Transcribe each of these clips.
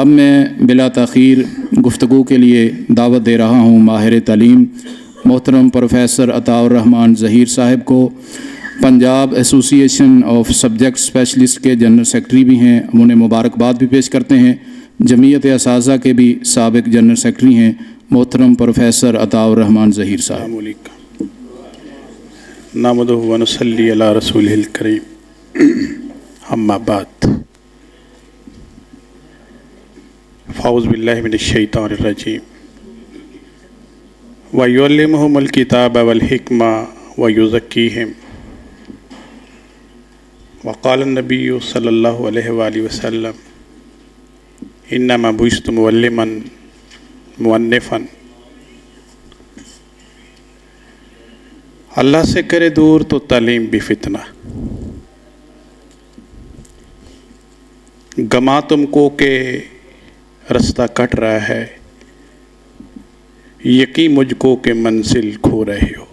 اب میں بلا تاخیر گفتگو کے لیے دعوت دے رہا ہوں ماہر تعلیم محترم پروفیسر عطاء الرحمان ظہیر صاحب کو۔ پنجاب ایسوسی ایشن آف سبجیکٹ اسپیشلسٹ کے جنرل سیکرٹری بھی ہیں، ہم انہیں مبارکباد بھی پیش کرتے ہیں۔ جمعیت اساتذہ کے بھی سابق جنرل سیکرٹری ہیں محترم پروفیسر عطاء الرحمان ظہیر صاحب۔ السلام علیکم۔ نحمدہ و نصلی علی رسولہ الکریم، اما بعد، فاعوذ باللہ من الشیطان الرجیم، وَيُعَلِّمُهُمُ الْكِتَابَ وَالْحِکْمَةَ وَيُزَکِّیہم، وقال النبی صلی اللہ علیہ وآلہ وسلم، انما بعثت معلما معنفا۔ اللہ سے کرے دور تو تعلیم بھی فتنہ، گما تم کو کہ رستہ کٹ رہا ہے، یقین مجھ کو کہ منزل کھو رہے ہو۔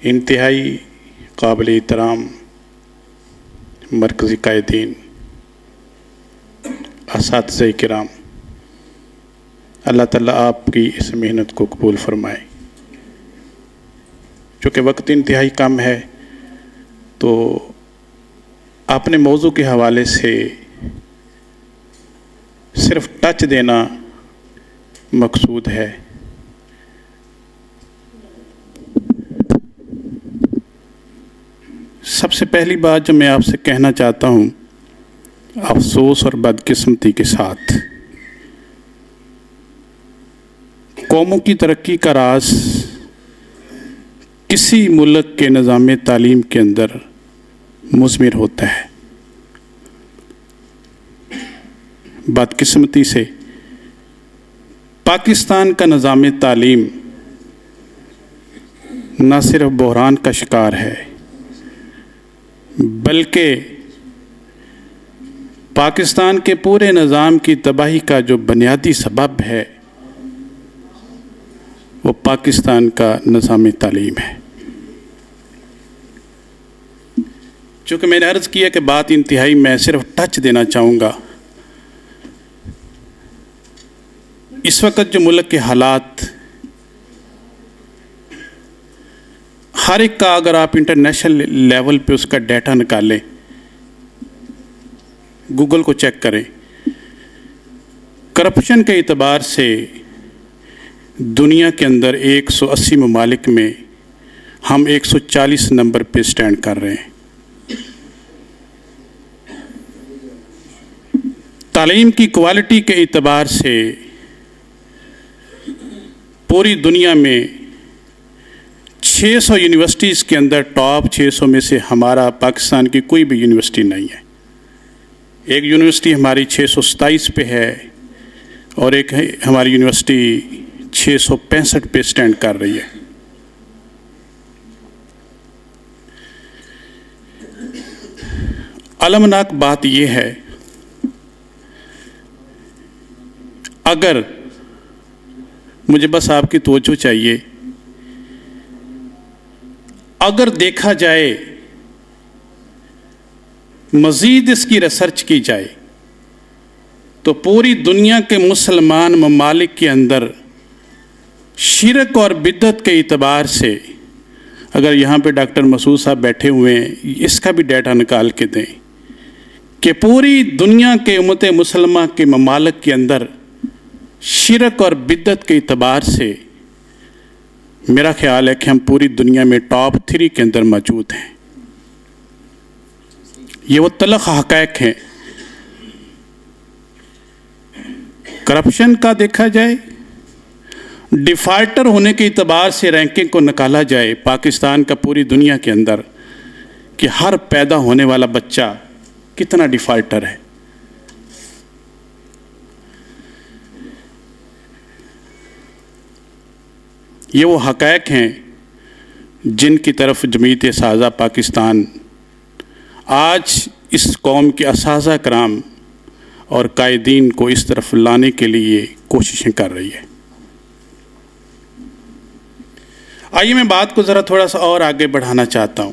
انتہائی قابل احترام مرکزی قائدین، اساتذہ کرام، اللہ تعالیٰ آپ کی اس محنت کو قبول فرمائے۔ چونکہ وقت انتہائی کم ہے تو اپنے موضوع کے حوالے سے صرف ٹچ دینا مقصود ہے۔ سب سے پہلی بات جو میں آپ سے کہنا چاہتا ہوں، افسوس اور بدقسمتی کے ساتھ قوموں کی ترقی کا راز کسی ملک کے نظام تعلیم کے اندر مضمر ہوتا ہے۔ بدقسمتی سے پاکستان کا نظام تعلیم نہ صرف بحران کا شکار ہے، بلکہ پاکستان کے پورے نظام کی تباہی کا جو بنیادی سبب ہے وہ پاکستان کا نظام تعلیم ہے۔ چونکہ میں نے عرض کیا کہ بات انتہائی میں صرف ٹچ دینا چاہوں گا، اس وقت جو ملک کے حالات، ہر ایک کا اگر آپ انٹرنیشنل لیول پہ اس کا ڈیٹا نکالیں، گوگل کو چیک کریں، کرپشن کے اعتبار سے دنیا کے اندر 180 ممالک میں ہم 140 نمبر پہ سٹینڈ کر رہے ہیں۔ تعلیم کی کوالٹی کے اعتبار سے پوری دنیا میں 600 یونیورسٹیز کے اندر ٹاپ 600 میں سے ہمارا پاکستان کی کوئی بھی یونیورسٹی نہیں ہے۔ ایک یونیورسٹی ہماری 627 پہ ہے اور ایک ہماری یونیورسٹی 665 پہ سٹینڈ کر رہی ہے۔ المناک بات یہ ہے، اگر مجھے بس آپ کی توجہ چاہیے، اگر دیکھا جائے، مزید اس کی ریسرچ کی جائے، تو پوری دنیا کے مسلمان ممالک کے اندر شرک اور بدعت کے اعتبار سے، اگر یہاں پہ ڈاکٹر مسعود صاحب بیٹھے ہوئے ہیں، اس کا بھی ڈیٹا نکال کے دیں کہ پوری دنیا کے امت مسلمہ کے ممالک کے اندر شرک اور بدعت کے اعتبار سے میرا خیال ہے کہ ہم پوری دنیا میں ٹاپ 3 کے اندر موجود ہیں۔ یہ وہ تلخ حقائق ہیں۔ کرپشن کا دیکھا جائے، ڈیفالٹر ہونے کے اعتبار سے رینکنگ کو نکالا جائے پاکستان کا پوری دنیا کے اندر کہ ہر پیدا ہونے والا بچہ کتنا ڈیفالٹر ہے۔ یہ وہ حقائق ہیں جن کی طرف جمعیت اساتذہ پاکستان آج اس قوم کے اساتذہ کرام اور قائدین کو اس طرف لانے کے لیے کوششیں کر رہی ہے۔ آئیے میں بات کو ذرا تھوڑا سا اور آگے بڑھانا چاہتا ہوں۔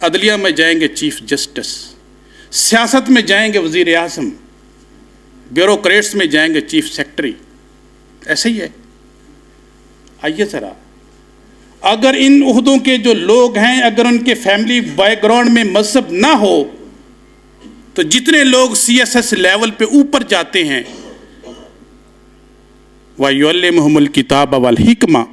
عدلیہ میں جائیں گے چیف جسٹس، سیاست میں جائیں گے وزیر اعظم، بیوروکریٹس میں جائیں گے چیف سیکرٹری. ایسے ہی ہے. آئیے ذرا، اگر ان عہدوں کے جو لوگ ہیں اگر ان کے فیملی بیک گراؤنڈ میں مذہب نہ ہو تو جتنے لوگ CSS لیول پہ اوپر جاتے ہیں وَيُعَلِّمُهُمُ الْكِتَابَ وَالْحِكْمَةَ،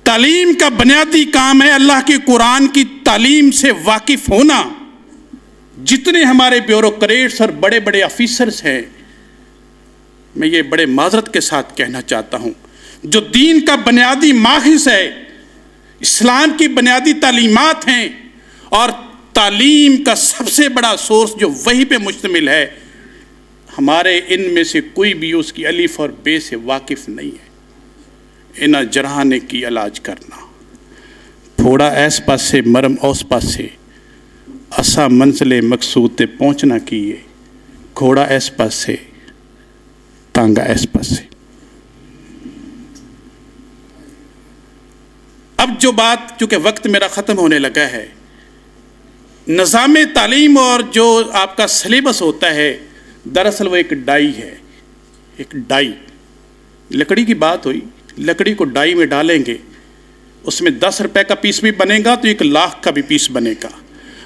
تعلیم کا بنیادی کام ہے اللہ کے قرآن کی تعلیم سے واقف ہونا. جتنے ہمارے بیوروکریٹس اور بڑے بڑے آفیسرز ہیں، میں یہ بڑے معذرت کے ساتھ کہنا چاہتا ہوں، جو دین کا بنیادی ماخذ ہے، اسلام کی بنیادی تعلیمات ہیں اور تعلیم کا سب سے بڑا سورس جو وہی پہ مشتمل ہے، ہمارے ان میں سے کوئی بھی اس کی الف اور بے سے واقف نہیں ہے. انہ جرحانے کی علاج کرنا، پھوڑا ایس پاس سے مرم اوس پاس سے، اسا منزل مقصود تے پہنچنا کیے، گھوڑا ایس پاس سے تانگا ایس پاس سے. اب جو بات، چونکہ وقت میرا ختم ہونے لگا ہے، نظام تعلیم اور جو آپ کا سلیبس ہوتا ہے، دراصل وہ ایک ڈائی ہے. ایک ڈائی، لکڑی کی بات ہوئی، لکڑی کو ڈائی میں ڈالیں گے، اس میں 10 روپے کا پیس بھی بنے گا تو 1 لاکھ کا بھی پیس بنے گا.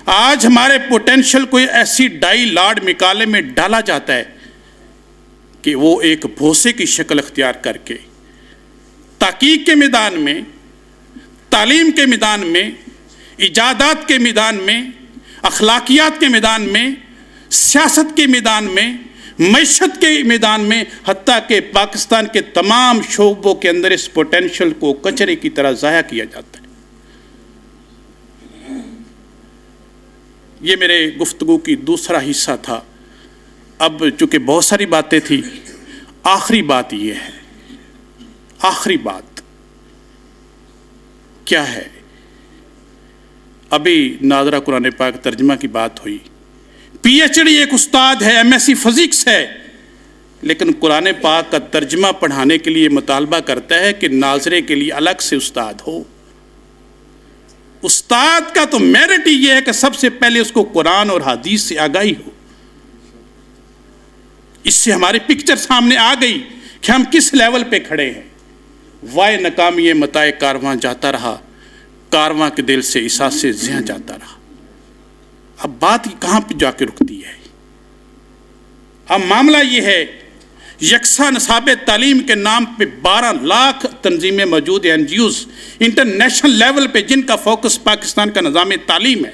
آج ہمارے پوٹینشل کو ایسی ڈائی لاڈ مکالے میں ڈالا جاتا ہے کہ وہ ایک بھوسے کی شکل اختیار کر کے تحقیق کے میدان میں، تعلیم کے میدان میں، ایجادات کے میدان میں، اخلاقیات کے میدان میں، سیاست کے میدان میں، معیشت کے میدان میں، حتیٰ کہ پاکستان کے تمام شعبوں کے اندر اس پوٹینشل کو کچرے کی طرح ضائع کیا جاتا ہے. یہ میرے گفتگو کی دوسرا حصہ تھا. اب چونکہ بہت ساری باتیں تھیں، آخری بات یہ ہے. آخری بات کیا ہے؟ ابھی ناظرہ قرآن پاک ترجمہ کی بات ہوئی. PhD ایک استاد ہے، MSc فزکس ہے، لیکن قرآن پاک کا ترجمہ پڑھانے کے لیے مطالبہ کرتا ہے کہ ناظرے کے لیے الگ سے استاد ہو. استاد کا تو میرٹ ہی یہ ہے کہ سب سے پہلے اس کو قرآن اور حدیث سے آگاہی ہو. اس سے ہماری پکچر سامنے آ گئی کہ ہم کس لیول پہ کھڑے ہیں. وائے ناکامی متائے کارواں جاتا رہا، کارواں کے دل سے احساس سے ذہن جاتا رہا. اب بات کہاں پہ جا کے رکتی ہے؟ اب معاملہ یہ ہے، یکساں نصاب تعلیم کے نام پہ 12 لاکھ تنظیمیں موجود ہیں، NGOs انٹرنیشنل لیول پہ، جن کا فوکس پاکستان کا نظام تعلیم ہے.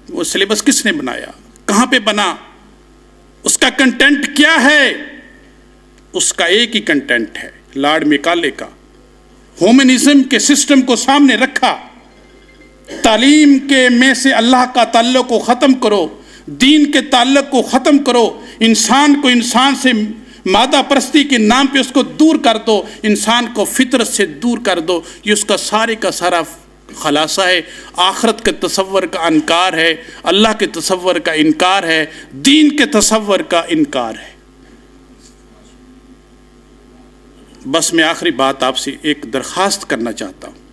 وہ سلیبس کس نے بنایا؟ کہاں پہ بنا؟ اس کا کنٹینٹ کیا ہے؟ اس کا ایک ہی کنٹینٹ ہے، لارڈ میکالے کا. ہومنزم کے سسٹم کو سامنے رکھا، تعلیم کے میں سے اللہ کا تعلق کو ختم کرو، دین کے تعلق کو ختم کرو، انسان کو انسان سے مادہ پرستی کے نام پہ اس کو دور کر دو، انسان کو فطرت سے دور کر دو. یہ اس کا سارے کا سارا خلاصہ ہے. آخرت کے تصور کا انکار ہے، اللہ کے تصور کا انکار ہے، دین کے تصور کا انکار ہے. بس میں آخری بات آپ سے ایک درخواست کرنا چاہتا ہوں.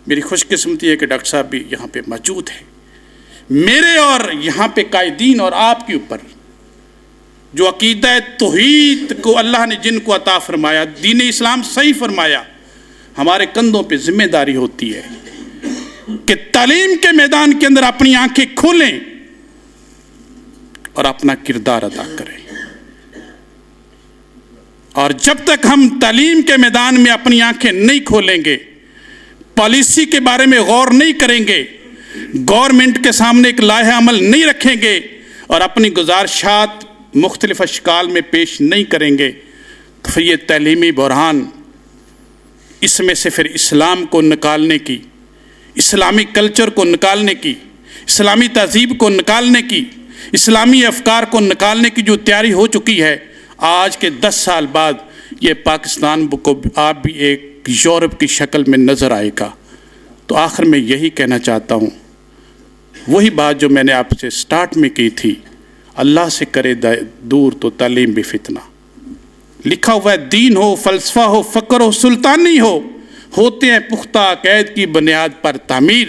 میری خوش قسمتی ہے کہ ڈاکٹر صاحب بھی یہاں پہ موجود ہیں. میرے اور یہاں پہ قائدین اور آپ کے اوپر جو عقیدہ توحید کو اللہ نے جن کو عطا فرمایا، دین اسلام صحیح فرمایا، ہمارے کندھوں پہ ذمہ داری ہوتی ہے کہ تعلیم کے میدان کے اندر اپنی آنکھیں کھولیں اور اپنا کردار ادا کریں. اور جب تک ہم تعلیم کے میدان میں اپنی آنکھیں نہیں کھولیں گے، پالیسی کے بارے میں غور نہیں کریں گے، گورنمنٹ کے سامنے ایک لائحہ عمل نہیں رکھیں گے اور اپنی گزارشات مختلف اشکال میں پیش نہیں کریں گے، تو پھر یہ تعلیمی بحران، اس میں سے پھر اسلام کو نکالنے کی، اسلامی کلچر کو نکالنے کی، اسلامی تہذیب کو نکالنے کی، اسلامی افکار کو نکالنے کی جو تیاری ہو چکی ہے، آج کے 10 سال بعد یہ پاکستان کو آپ بھی ایک یورپ کی شکل میں نظر آئے گا. تو آخر میں یہی کہنا چاہتا ہوں، وہی بات جو میں نے آپ سے سٹارٹ میں کی تھی، اللہ سے کرے دور تو تعلیم بھی فتنہ. لکھا ہوا ہے، دین ہو، فلسفہ ہو، فکر ہو، سلطانی ہو، ہوتے ہیں پختہ عقائد کی بنیاد پر تعمیر.